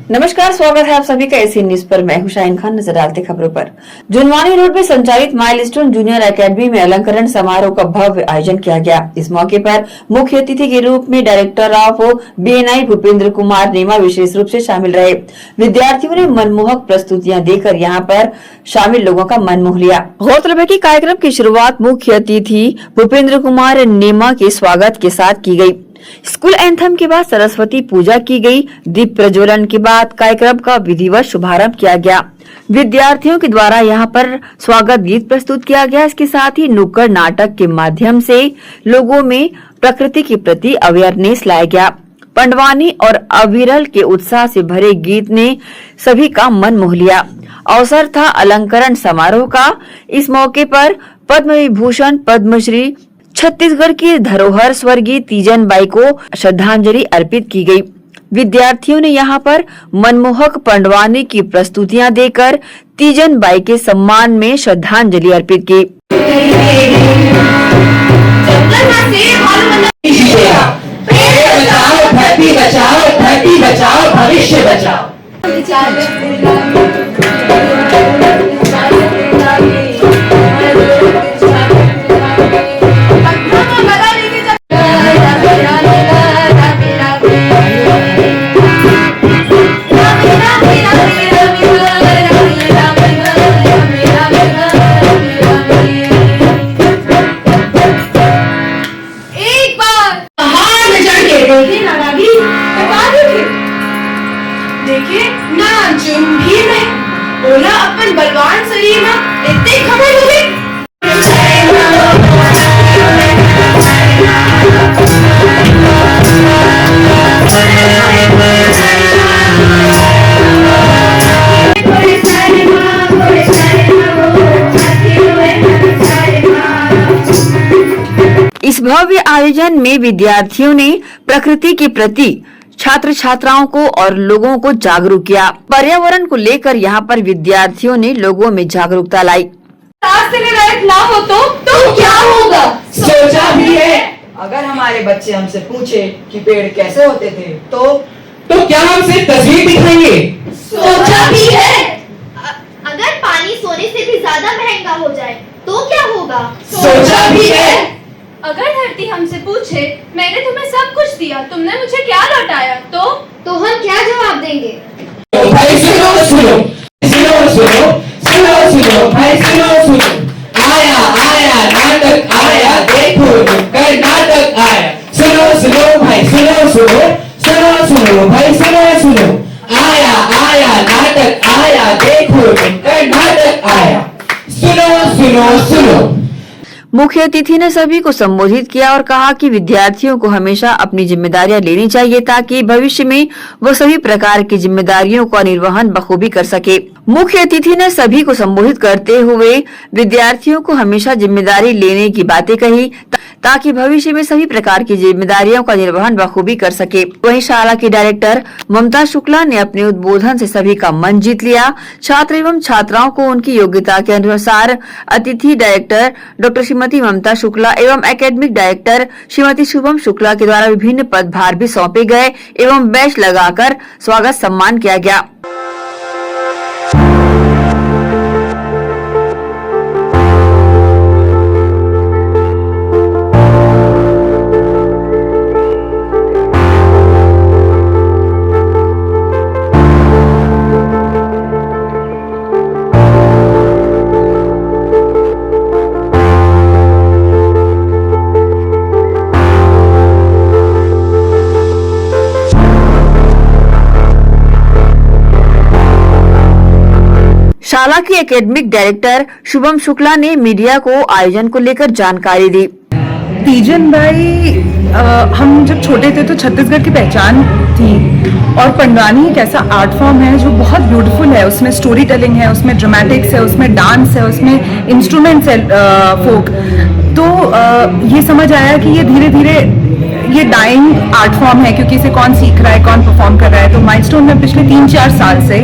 नमस्कार, स्वागत है आप सभी का एसी न्यूज पर। मैं हूं शाहीन खान। नजर डालते खबरों पर। जुनवानी रोड में संचालित माइलस्टोन जूनियर एकेडमी में अलंकरण समारोह का भव्य आयोजन किया गया। इस मौके पर मुख्य अतिथि के रूप में director of BNI Bhupendra Kumar नेमा विशेष रूप से शामिल रहे। विद्यार्थियों ने मनमोहक प्रस्तुतियां देकर यहां पर शामिल लोगों का मन मोह लिया। गौरतलब है कि कार्यक्रम की शुरुआत मुख्य अतिथि भूपेंद्र कुमार नेमा के स्वागत के साथ की गई। स्कूल एंथम के बाद सरस्वती पूजा की गई। दीप प्रज्वलन के बाद कार्यक्रम का विधिवत शुभारंभ किया गया। विद्यार्थियों के द्वारा यहां पर स्वागत गीत प्रस्तुत किया गया। इसके साथ ही नुक्कड़ नाटक के माध्यम से लोगों में प्रकृति के प्रति अवेयरनेस लाया गया। पंडवानी और अविरल के उत्साह से भरे गीत ने सभी का मन मोह लिया। अवसर था अलंकरण समारोह का। इस मौके पर पद्म विभूषण पद्मश्री छत्तीसगढ़ की धरोहर स्वर्गीय तीजन बाई को श्रद्धांजलि अर्पित की गई। विद्यार्थियों ने यहां पर मनमोहक पंडवानी की प्रस्तुतियां देकर तीजन बाई के सम्मान में श्रद्धांजलि अर्पित की। धरती बचाओ भविष्य बचाओ। देखिए ना जुम्भी में बोला अपन बलवान शरीर में इतनी खबर हो गई। इस भव्य आयोजन में विद्यार्थियों ने प्रकृति के प्रति छात्र छात्राओं को और लोगों को जागरूक किया। पर्यावरण को लेकर यहाँ पर विद्यार्थियों ने लोगों में जागरूकता लाई। रास्ते में लायक ना हो तो क्या होगा? सोचा भी है। अगर हमारे बच्चे हमसे पूछे कि पेड़ कैसे होते थे तो क्या हमसे तस्वीर दिखाएंगे? सोचा भी है। अगर पानी सोने से भी ज्यादा महंगा हो जाए तो क्या होगा? सोचा भी है। अगर धरती हमसे पूछे मैंने तुम्हें सब कुछ दिया, तुमने मुझे क्या लौटाया, तो हम क्या जवाब देंगे? भाई सुनो सुनो सुनो सुनो सुनो सुनो भाई सुनो सुनो। आया आया नाटक आया, देखो नुक्कड़ नाटक आया। सुनो सुनो भाई सुनो सुनो सुनो सुनो भाई सुनो सुनो। आया आया नाटक आया, देखो नुक्कड़ नाटक आया। सुनो सुनो सुनो। मुख्य अतिथि ने सभी को संबोधित किया और कहा कि विद्यार्थियों को हमेशा अपनी जिम्मेदारियां लेनी चाहिए ताकि भविष्य में वो सभी प्रकार की जिम्मेदारियों का निर्वहन बखूबी कर सके। मुख्य अतिथि ने सभी को संबोधित करते हुए विद्यार्थियों को हमेशा जिम्मेदारी लेने की बातें कही ताकि भविष्य में सभी प्रकार की जिम्मेदारियों का निर्वहन बखूबी कर सके। वहीं शाला की डायरेक्टर ममता शुक्ला ने अपने उद्बोधन से सभी का मन जीत लिया। छात्र एवं छात्राओं को उनकी योग्यता के अनुसार अतिथि डायरेक्टर डॉक्टर श्रीमती ममता शुक्ला एवं एकेडमिक डायरेक्टर श्रीमती शुभम शुक्ला के द्वारा विभिन्न पदभार भी सौंपे गए एवं बैच लगाकर स्वागत सम्मान किया गया। शाला की एकेडमिक डायरेक्टर शुभम शुक्ला ने मीडिया को आयोजन को लेकर जानकारी दी। तीजन बाई हम जब छोटे थे तो छत्तीसगढ़ की पहचान थी और पंडवानी एक ऐसा आर्ट फॉर्म है जो बहुत ब्यूटीफुल है। उसमें स्टोरी टेलिंग है, उसमें ड्रामेटिक्स है, उसमें डांस है, उसमें इंस्ट्रूमेंट्स है फोक। तो ये समझ आया कि ये धीरे धीरे ये डाइंग आर्ट फॉर्म है क्योंकि इसे कौन सीख रहा है, कौन परफॉर्म कर रहा है। तो माइलस्टोन में पिछले 3-4 साल से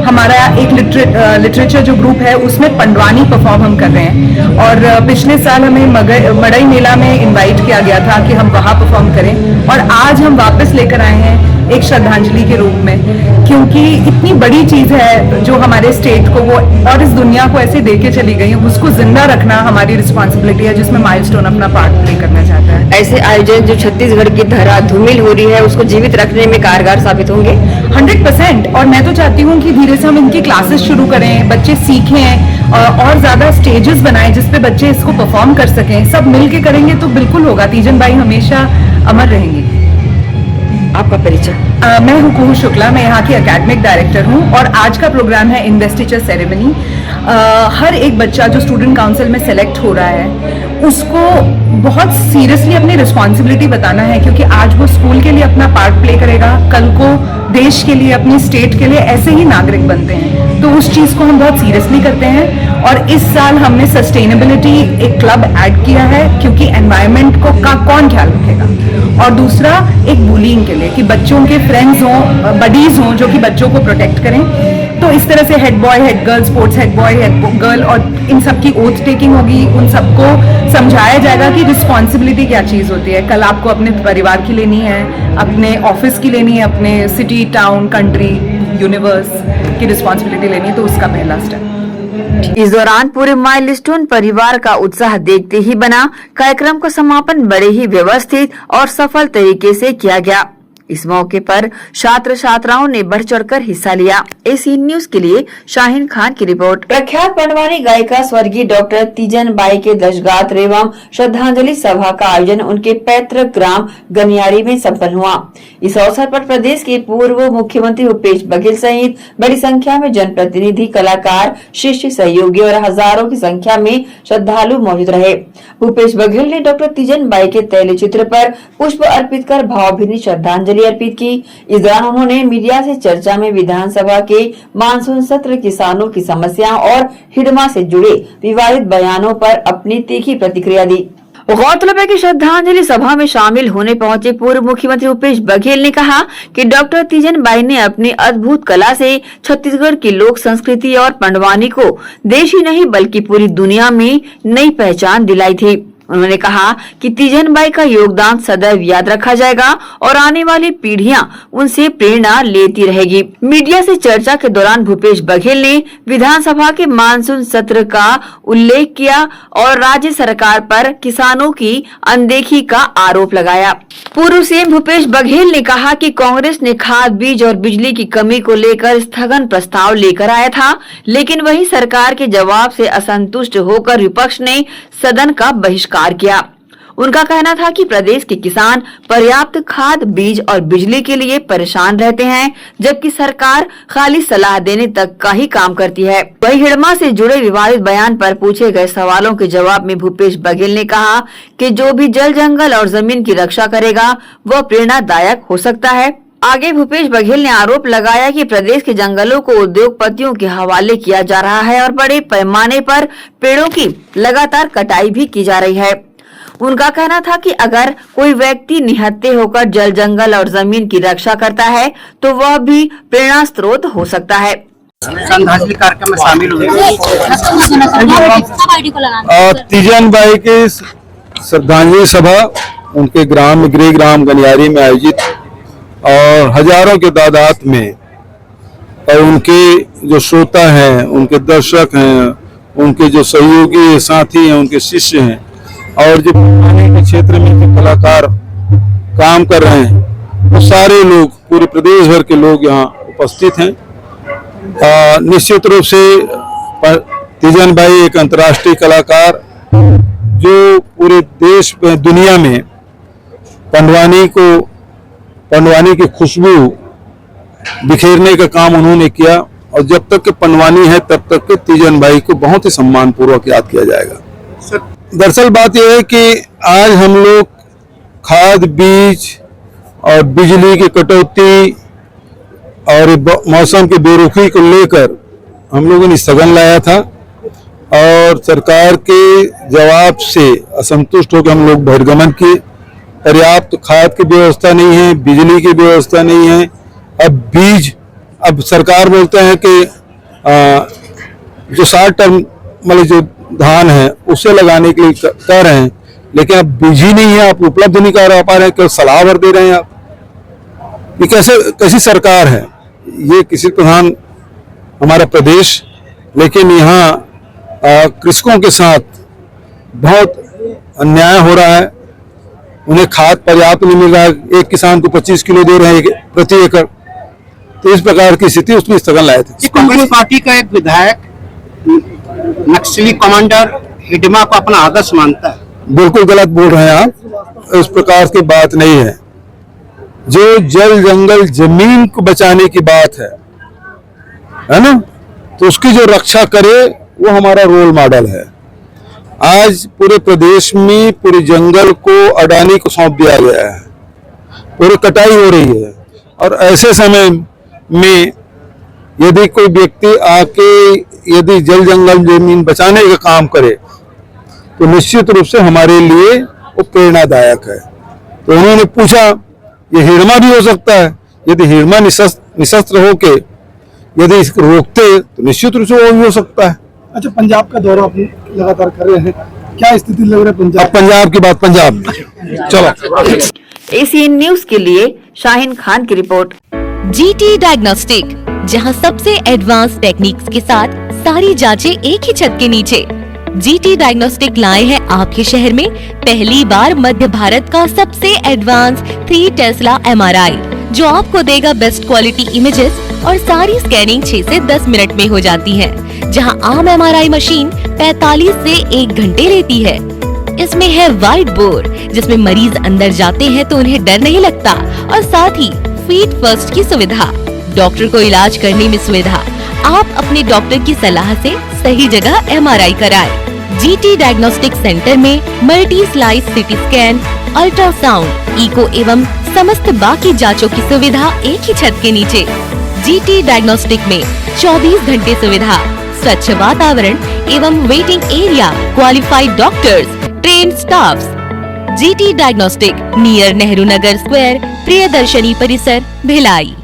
हमारा एक लिटरेचर जो ग्रुप है उसमें पंडवानी परफॉर्म हम कर रहे हैं और पिछले साल हमें मड़ई मेला में इनवाइट किया गया था कि हम वहाँ परफॉर्म करें और आज हम वापस लेकर आए हैं एक श्रद्धांजलि के रूप में क्योंकि इतनी बड़ी चीज है जो हमारे स्टेट को वो और इस दुनिया को ऐसे दे के चली गई, उसको जिंदा रखना हमारी रिस्पॉन्सिबिलिटी है, जिसमें माइलस्टोन अपना पार्ट प्ले करना चाहता है। ऐसे आयोजन जो छत्तीसगढ़ की धरा धूमिल हो रही है उसको जीवित रखने में कारगर साबित होंगे 100%। और मैं तो चाहती हूँ कि धीरे से हम इनकी क्लासेस शुरू करें, बच्चे सीखें और ज्यादा स्टेजेस बनाएं जिसपे बच्चे इसको परफॉर्म कर सकें। सब मिलके करेंगे तो बिल्कुल होगा। तीजन बाई हमेशा अमर रहेंगी। आपका परिचय? मैं हूँ कुहू शुक्ला, मैं यहाँ की एकेडमिक डायरेक्टर हूँ और आज का प्रोग्राम है इन्वेस्टिचर सेरेमनी। हर एक बच्चा जो स्टूडेंट काउंसिल में सेलेक्ट हो रहा है उसको बहुत सीरियसली अपनी रिस्पॉन्सिबिलिटी बताना है, क्योंकि आज वो स्कूल के लिए अपना पार्ट प्ले करेगा, कल को देश के लिए, अपनी स्टेट के लिए ऐसे ही नागरिक बनते हैं। तो उस चीज को हम बहुत सीरियसली करते हैं और इस साल हमने सस्टेनेबिलिटी एक क्लब ऐड किया है, क्योंकि एनवायरनमेंट को का कौन ख्याल रखेगा। और दूसरा एक बुलिंग के लिए कि बच्चों के फ्रेंड्स हों, बडीज हों जो कि बच्चों को प्रोटेक्ट करें। तो इस तरह से head boy, head girl, sports head boy, head girl और इन सब की ओथ टेकिंग होगी। उन सबको समझाया जाएगा कि रिस्पॉन्सिबिलिटी क्या चीज होती है। कल आपको अपने परिवार की लेनी है, अपने ऑफिस की लेनी है, अपने सिटी, टाउन, कंट्री, यूनिवर्स की रिस्पॉन्सिबिलिटी लेनी है। तो उसका पहला स्टेप। इस दौरान पूरे माइलस्टोन परिवार का उत्साह देखते ही बना। कार्यक्रम का समापन बड़े ही व्यवस्थित और सफल तरीके से किया गया। इस मौके पर छात्र छात्राओं ने बढ़ चढ़कर हिस्सा लिया। एसी न्यूज के लिए शाहीन खान की रिपोर्ट। प्रख्यात पंडवानी गायिका स्वर्गीय डॉक्टर तीजन बाई के दशगात्र एवं श्रद्धांजलि सभा का आयोजन उनके पैतृक ग्राम गनियारी में संपन्न हुआ। इस अवसर पर प्रदेश के पूर्व मुख्यमंत्री भूपेश बघेल सहित बड़ी संख्या में जनप्रतिनिधि, कलाकार, शिष्य, सहयोगी और हजारों की संख्या में श्रद्धालु मौजूद रहे। भूपेश बघेल ने डॉक्टर तीजन बाई के तैल चित्र पर पुष्प अर्पित कर भावभीनी श्रद्धांजलि अर्पित की। इस दौरान उन्होंने मीडिया से चर्चा में विधानसभा के मानसून सत्र, किसानों की समस्याओं और हिडमा से जुड़े विवादित बयानों पर अपनी तीखी प्रतिक्रिया दी। गौरतलब है कि श्रद्धांजलि सभा में शामिल होने पहुंचे पूर्व मुख्यमंत्री भूपेश बघेल ने कहा कि डॉक्टर तीजन बाई ने अपनी अद्भुत कला से छत्तीसगढ़ की लोक संस्कृति और पंडवानी को देश ही नहीं बल्कि पूरी दुनिया में नई पहचान दिलाई थी। उन्होंने कहा कि तीजन बाई का योगदान सदैव याद रखा जाएगा और आने वाली पीढ़ियां उनसे प्रेरणा लेती रहेगी। मीडिया से चर्चा के दौरान भूपेश बघेल ने विधानसभा के मानसून सत्र का उल्लेख किया और राज्य सरकार पर किसानों की अनदेखी का आरोप लगाया। पूर्व सीएम भूपेश बघेल ने कहा कि कांग्रेस ने खाद, बीज और बिजली की कमी को लेकर स्थगन प्रस्ताव लेकर आया था, लेकिन वही सरकार के जवाब से असंतुष्ट होकर विपक्ष ने सदन का बहिष्कार किया। उनका कहना था कि प्रदेश के किसान पर्याप्त खाद, बीज और बिजली के लिए परेशान रहते हैं, जबकि सरकार खाली सलाह देने तक का ही काम करती है। वही हिडमा से जुड़े विवादित बयान पर पूछे गए सवालों के जवाब में भूपेश बघेल ने कहा कि जो भी जल, जंगल और जमीन की रक्षा करेगा वह प्रेरणादायक हो सकता है। आगे भूपेश बघेल ने आरोप लगाया कि प्रदेश के जंगलों को उद्योगपतियों के हवाले किया जा रहा है और बड़े पैमाने पर पेड़ों की लगातार कटाई भी की जा रही है। उनका कहना था कि अगर कोई व्यक्ति निहत्थे होकर जल, जंगल और जमीन की रक्षा करता है तो वह भी प्रेरणा स्रोत हो सकता है। श्रद्धांजलि कार्यक्रम में शामिल हुए तीजन बाई की श्रद्धांजलि सभा उनके ग्राम, गृह ग्राम गनियारी में आयोजित और हजारों के तादाद में, और उनके जो श्रोता हैं, उनके दर्शक हैं, उनके जो सहयोगी साथी हैं, उनके शिष्य हैं और जो के क्षेत्र में जो कलाकार काम कर रहे हैं वो सारे लोग, पूरे प्रदेश भर के लोग यहाँ उपस्थित हैं। निश्चित रूप से तीजन बाई एक अंतर्राष्ट्रीय कलाकार जो पूरे देश में, दुनिया में पंडवानी की खुशबू बिखेरने का काम उन्होंने किया और जब तक के पंडवानी है तब तक के तीजन बाई को बहुत ही सम्मान पूर्वक याद किया जाएगा। दरअसल बात यह है कि आज हम लोग खाद, बीज और बिजली की कटौती और मौसम की बेरुखी को लेकर हम लोगों ने स्थगन लाया था और सरकार के जवाब से असंतुष्ट होकर हम लोग बहिर्गमन किए। पर्याप्त खाद की व्यवस्था नहीं है, बिजली की व्यवस्था नहीं है। अब सरकार बोलते हैं कि जो 60 टन मतलब जो धान है उसे लगाने के लिए कह रहे हैं, लेकिन अब बीज ही नहीं है, आप उपलब्ध नहीं करा पा रहे हैं, केवल सलाह भर दे रहे हैं आप। ये कैसी सरकार है? ये कृषि प्रधान हमारा प्रदेश, लेकिन यहाँ कृषकों के साथ बहुत अन्याय हो रहा है। उन्हें खाद पर्याप्त नहीं मिल रहा है। एक किसान को 25 किलो दे रहे हैं प्रति एकड़। तो इस प्रकार की स्थिति, उसमें स्थगन लाए थे। कांग्रेस पार्टी का एक विधायक नक्सली कमांडर हिडमा को अपना आदर्श मानता है। बिल्कुल गलत बोल रहे हैं आप। इस प्रकार की बात नहीं है। जो जल जंगल जमीन को बचाने की बात है ना, तो उसकी जो रक्षा करे वो हमारा रोल मॉडल है। आज पूरे प्रदेश में पूरे जंगल को अडानी को सौंप दिया गया है, पूरी कटाई हो रही है। और ऐसे समय में यदि कोई व्यक्ति आके यदि जल जंगल जमीन बचाने का काम करे तो निश्चित रूप से हमारे लिए वो प्रेरणादायक है। तो उन्होंने पूछा ये हिरमा भी हो सकता है। यदि हिरमा निशस्त्र होके यदि इसको रोकते तो निश्चित रूप से वो भी हो सकता है। अच्छा, पंजाब का दौरा आप लगातार कर रहे हैं, क्या स्थिति लग रहा है पंजाब? अब पंजाब की बात पंजाब में। चलो। एसीएन न्यूज के लिए शाहीन खान की रिपोर्ट। जीटी डायग्नोस्टिक, जहां सबसे एडवांस टेक्निक्स के साथ सारी जांचें एक ही छत के नीचे। जीटी डायग्नोस्टिक लाए हैं आपके शहर में पहली बार मध्य भारत का सबसे एडवांस 3 टेस्ला MRI, जो आपको देगा बेस्ट क्वालिटी इमेजेस और सारी स्कैनिंग 6 से 10 मिनट में हो जाती है, जहां आम MRI मशीन 45 से 1 घंटे लेती है। इसमें है वाइट बोर, जिसमें मरीज अंदर जाते हैं तो उन्हें डर नहीं लगता, और साथ ही फीट फर्स्ट की सुविधा, डॉक्टर को इलाज करने में सुविधा। आप अपने डॉक्टर की सलाह से सही जगह MRI कराएं। जीटी डायग्नोस्टिक सेंटर में multi slice CT scan, ultrasound, echo एवं समस्त बाकी जांचों की सुविधा एक ही छत के नीचे। जीटी डायग्नोस्टिक में 24 घंटे सुविधा, स्वच्छ वातावरण एवं waiting area, qualified doctors, trained staffs. GT diagnostic, near Nehru Nagar square, Priyadarshini परिसर, भिलाई।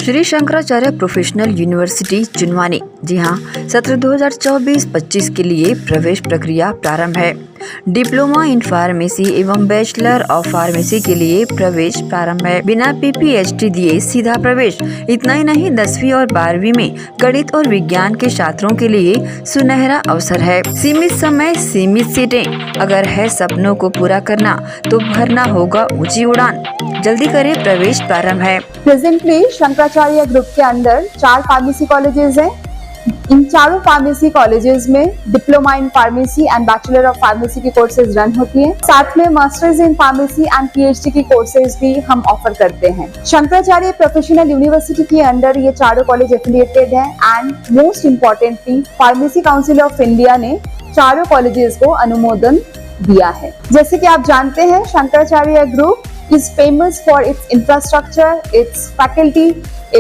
श्री शंकराचार्य प्रोफेशनल यूनिवर्सिटी जुनवानी, जी हाँ, सत्र 2024-25 के लिए प्रवेश प्रक्रिया प्रारंभ है। डिप्लोमा इन फार्मेसी एवं बैचलर ऑफ फार्मेसी के लिए प्रवेश प्रारंभ है। बिना PPHD दिए सीधा प्रवेश। इतना ही नहीं, 10वीं और 12वीं में गणित और विज्ञान के छात्रों के लिए सुनहरा अवसर है। सीमित समय, सीमित सीटें। अगर है सपनों को पूरा करना तो भरना होगा ऊंची उड़ान। जल्दी करें, प्रवेश प्रारंभ है। प्रेजेंटली शंकराचार्य ग्रुप के अंदर 4 फार्मेसी कॉलेजेस हैं। इन चारों फार्मेसी कॉलेजेस में diploma in pharmacy and bachelor of pharmacy की कोर्सेज रन होती हैं। साथ में masters in pharmacy and PhD की कोर्सेज भी हम ऑफर करते हैं। शंकराचार्य प्रोफेशनल यूनिवर्सिटी के अंडर ये चारों कॉलेज एफिलिएटेड हैं and most importantly pharmacy council of India ने चारों कॉलेजेस को अनुमोदन दिया है। जैसे कि आप जानते हैं, Shankaracharya group is famous for its infrastructure, it's faculty,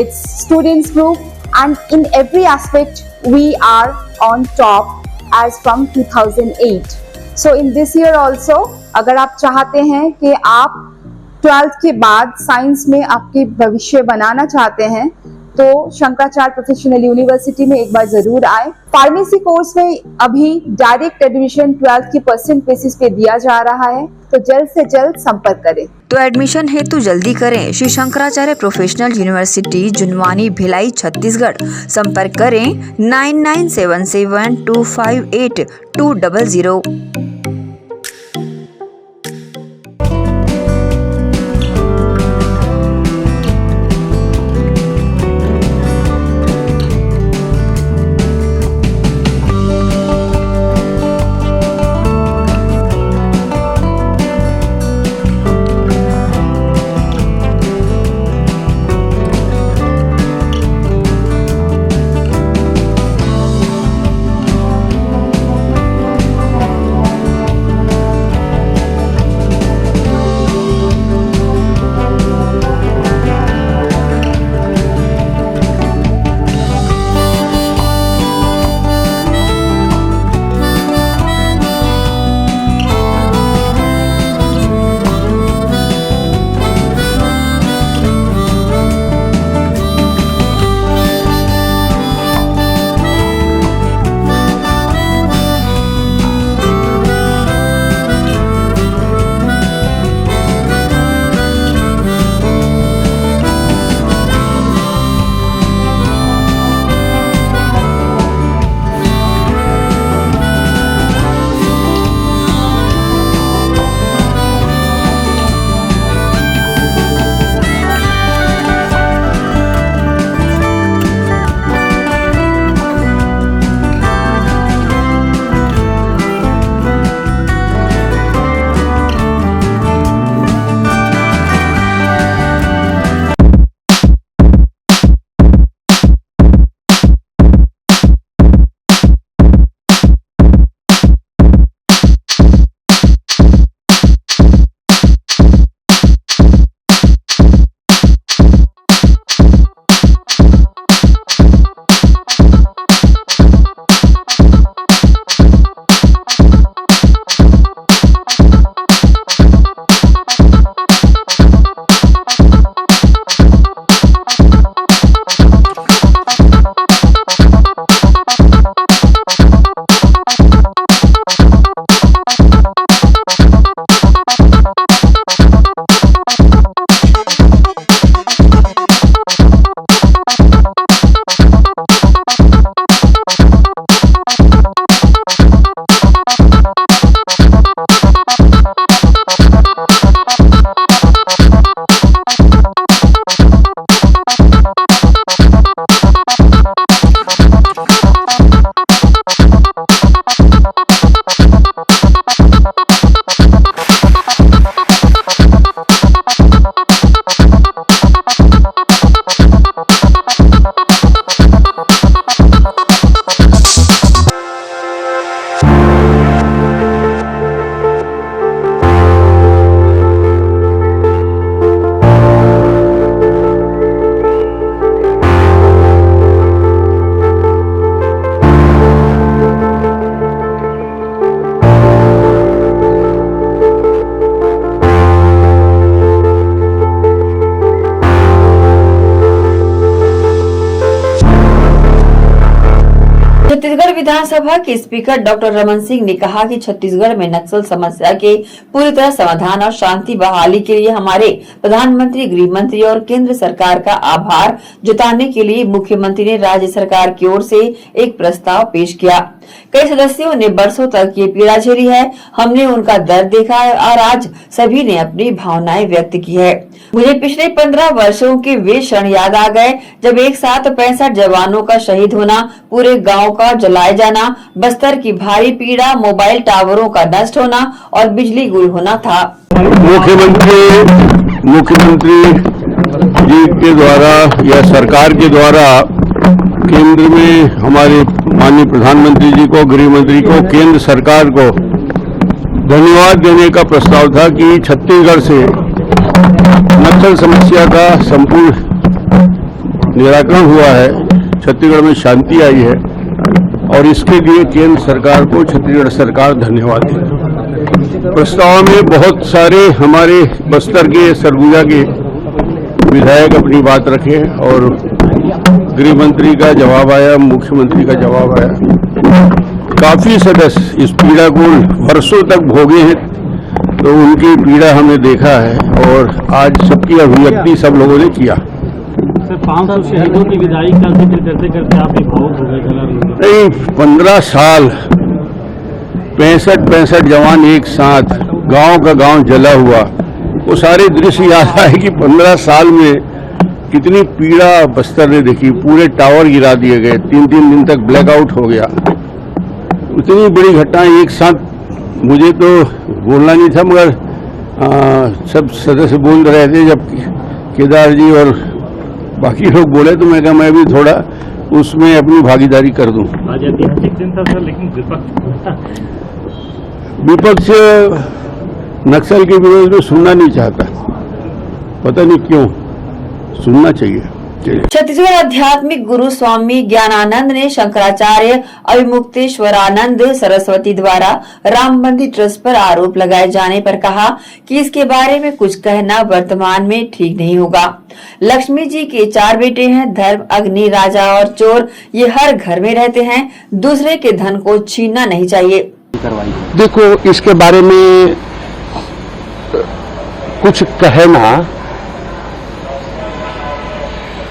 it's students group and in every aspect we are on top as from 2008. So in this year also, अगर आप चाहते हैं कि आप 12th के बाद साइंस में आपके भविष्य बनाना चाहते हैं तो शंकराचार्य प्रोफेशनल यूनिवर्सिटी में एक बार जरूर आए। फार्मेसी कोर्स में अभी डायरेक्ट एडमिशन 12th की परसेंट बेसिस पे दिया जा रहा है, तो जल्द से जल्द संपर्क करें। तो एडमिशन हेतु जल्दी करें श्री शंकराचार्य प्रोफेशनल यूनिवर्सिटी, जुनवानी, भिलाई, छत्तीसगढ़। संपर्क करें 9977258200। छत्तीसगढ़ विधानसभा के स्पीकर डॉक्टर रमन सिंह ने कहा कि छत्तीसगढ़ में नक्सल समस्या के पूरी तरह समाधान और शांति बहाली के लिए हमारे प्रधानमंत्री, गृह मंत्री और केंद्र सरकार का आभार जताने के लिए मुख्यमंत्री ने राज्य सरकार की ओर से एक प्रस्ताव पेश किया। कई सदस्यों ने बरसों तक ये पीड़ा झेली है। हमने उनका दर्द देखा है और आज सभी ने अपनी भावनाएं व्यक्त की है। मुझे पिछले 15 वर्षों के वे क्षण याद आ गए जब एक साथ 65 जवानों का शहीद होना, पूरे गांव का जलाए जाना, बस्तर की भारी पीड़ा, मोबाइल टावरों का नष्ट होना और बिजली गुल होना था। मुख्यमंत्री जी के द्वारा या सरकार के द्वारा केंद्र में हमारे माननीय प्रधानमंत्री जी को, गृह मंत्री को, केंद्र सरकार को धन्यवाद देने का प्रस्ताव था कि छत्तीसगढ़ से नक्सल समस्या का संपूर्ण निराकरण हुआ है, छत्तीसगढ़ में शांति आई है और इसके लिए केंद्र सरकार को छत्तीसगढ़ सरकार धन्यवाद देती। प्रस्ताव में बहुत सारे हमारे बस्तर के, सरगुजा के विधायक अपनी बात रखे और गृह मंत्री का जवाब आया, मुख्यमंत्री का जवाब आया। काफी सदस्य इस पीड़ा को वर्षों तक भोगे हैं, तो उनकी पीड़ा हमने देखा है और आज सबकी अभिव्यक्ति सब लोगों ने किया। सर 500 शहीदों की विदाई का जिक्र करते करते आप भी भावुक हो गए। नहीं, 15 साल 65 जवान एक साथ, गांव का गांव जला हुआ, वो सारे दृश्य याद आए कि 15 साल में कितनी पीड़ा बस्तर ने देखी। पूरे टावर गिरा दिए गए, 3-3 दिन तक ब्लैकआउट हो गया। इतनी बड़ी घटनाएं एक साथ, मुझे तो बोलना नहीं था मगर सब सदस्य बोल रहे थे, जब केदार जी और बाकी लोग बोले तो मैं कहा मैं भी थोड़ा उसमें अपनी भागीदारी कर दूं। आज ऐतिहासिक दिन था सर, लेकिन विपक्ष नक्सल के विरोध में सुनना नहीं चाहता, पता नहीं क्यों, सुनना चाहिए। छत्तीसगढ़ आध्यात्मिक गुरु स्वामी ज्ञानानंद ने शंकराचार्य अभिमुक्तेश्वरानंद सरस्वती द्वारा राम मंदिर ट्रस्ट पर आरोप लगाए जाने पर कहा कि इसके बारे में कुछ कहना वर्तमान में ठीक नहीं होगा। लक्ष्मी जी के 4 बेटे हैं, धर्म, अग्नि, राजा और चोर, ये हर घर में रहते हैं। दूसरे के धन को छीनना नहीं चाहिए। देखो, इसके बारे में कुछ कहना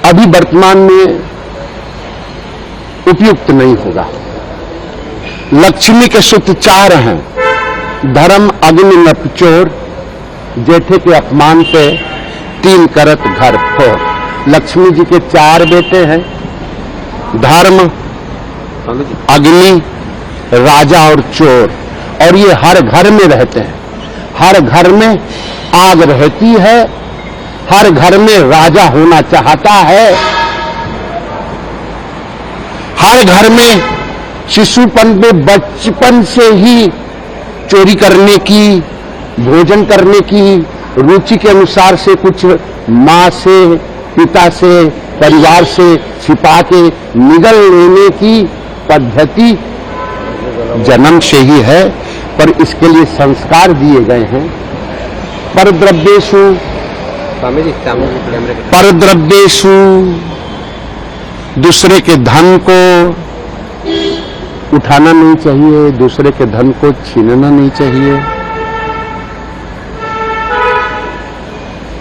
अभी वर्तमान में उपयुक्त नहीं होगा। लक्ष्मी के सूत्र 4 हैं, धर्म, अग्नि, नप, चोर, जेठे के अपमान पे 3 करत घर फोर। लक्ष्मी जी के 4 बेटे हैं, धर्म, अग्नि, राजा और चोर, और ये हर घर में रहते हैं। हर घर में आग रहती है, हर घर में राजा होना चाहता है, हर घर में शिशुपन में बचपन से ही चोरी करने की, भोजन करने की रुचि के अनुसार से कुछ मां से, पिता से, परिवार से छिपा के निगल लेने की पद्धति जन्म से ही है, पर इसके लिए संस्कार दिए गए हैं। परद्रव्येषु परद्रव्येषु, दूसरे के धन को उठाना नहीं चाहिए, दूसरे के धन को छीनना नहीं चाहिए।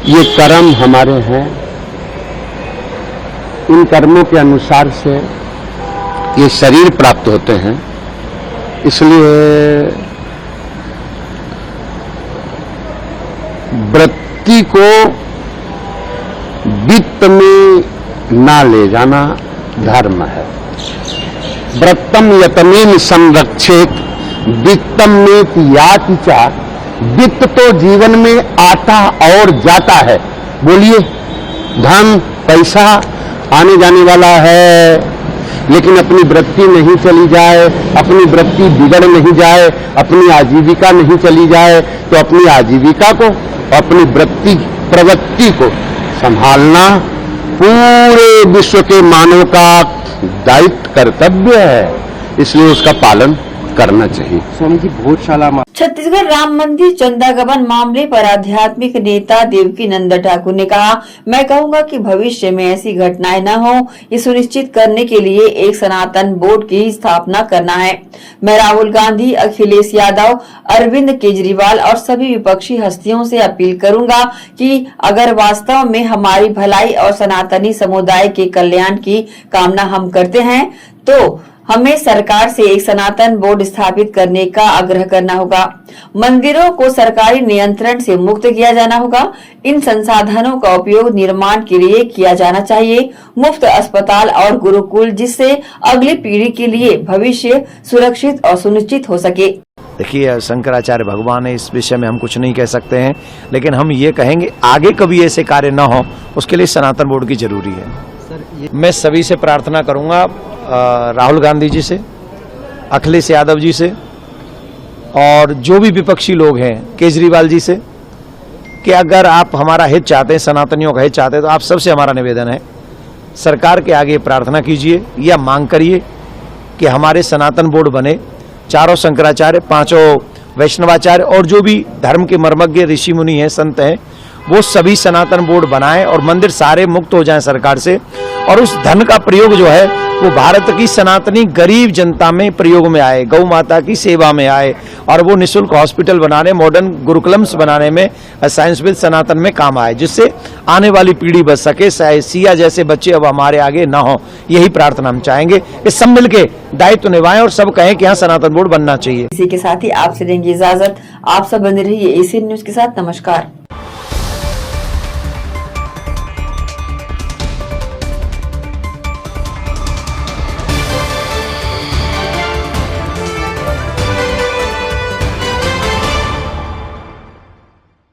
ये कर्म हमारे हैं, इन कर्मों के अनुसार से ये शरीर प्राप्त होते हैं, इसलिए वृत्ति को वित्त में ना ले जाना धर्म है। व्रतम यतमेन संरक्षेत वित्तम में याति चा। वित्त तो जीवन में आता और जाता है, बोलिए, धन पैसा आने जाने वाला है, लेकिन अपनी वृत्ति नहीं चली जाए, अपनी वृत्ति बिगड़ नहीं जाए, अपनी आजीविका नहीं चली जाए, तो अपनी आजीविका को, अपनी वृत्ति प्रवृत्ति को संभालना पूरे विश्व के मानव का दायित्व, कर्तव्य है, इसलिए उसका पालन करना चाहिए। स्वामी जी, भोजशाला छत्तीसगढ़ राम मंदिर चंदा गबन मामले पर आध्यात्मिक नेता देवकी नंद ठाकुर ने कहा, मैं कहूंगा कि भविष्य में ऐसी घटनाएं न हो, ये सुनिश्चित करने के लिए एक सनातन बोर्ड की स्थापना करना है। मैं राहुल गांधी, अखिलेश यादव, अरविंद केजरीवाल और सभी विपक्षी हस्तियों से अपील करूंगा कि अगर वास्तव में हमारी भलाई और सनातनी समुदाय के कल्याण की कामना हम करते हैं, तो हमें सरकार से एक सनातन बोर्ड स्थापित करने का आग्रह करना होगा। मंदिरों को सरकारी नियंत्रण से मुक्त किया जाना होगा। इन संसाधनों का उपयोग निर्माण के लिए किया जाना चाहिए। मुफ्त अस्पताल और गुरुकुल, जिससे अगली पीढ़ी के लिए भविष्य सुरक्षित और सुनिश्चित हो सके। देखिए, शंकराचार्य भगवान है, इस विषय में हम कुछ नहीं कह सकते हैं, लेकिन हम ये कहेंगे आगे कभी ऐसे कार्य न हो, उसके लिए सनातन बोर्ड की जरूरी है। मैं सभी से प्रार्थना करूंगा, राहुल गांधी जी से, अखिलेश यादव जी से और जो भी विपक्षी लोग हैं, केजरीवाल जी से, कि अगर आप हमारा हित चाहते हैं, सनातनियों का हित चाहते हैं, तो आप सबसे हमारा निवेदन है, सरकार के आगे प्रार्थना कीजिए या मांग करिए कि हमारे सनातन बोर्ड बने। चारों शंकराचार्य, पांचों वैष्णवाचार्य और जो भी धर्म के मर्मज्ञ ऋषि मुनि हैं, संत हैं, वो सभी सनातन बोर्ड बनाएं और मंदिर सारे मुक्त हो जाएं सरकार से, और उस धन का प्रयोग जो है वो भारत की सनातनी गरीब जनता में प्रयोग में आए, गौ माता की सेवा में आए, और वो निःशुल्क हॉस्पिटल बनाने, मॉडर्न गुरुकुलम्स बनाने में, साइंस विद सनातन में काम आए, जिससे आने वाली पीढ़ी बच सके, सिया जैसे बच्चे अब हमारे आगे ना हो। यही प्रार्थना हम चाहेंगे कि सब मिलके दायित्व निभाएं और सब कहें कि यहाँ सनातन बोर्ड बनना चाहिए। इसी के साथ ही आपसे देंगे इजाजत। आप सब बने रहिए एशियन न्यूज के साथ। नमस्कार।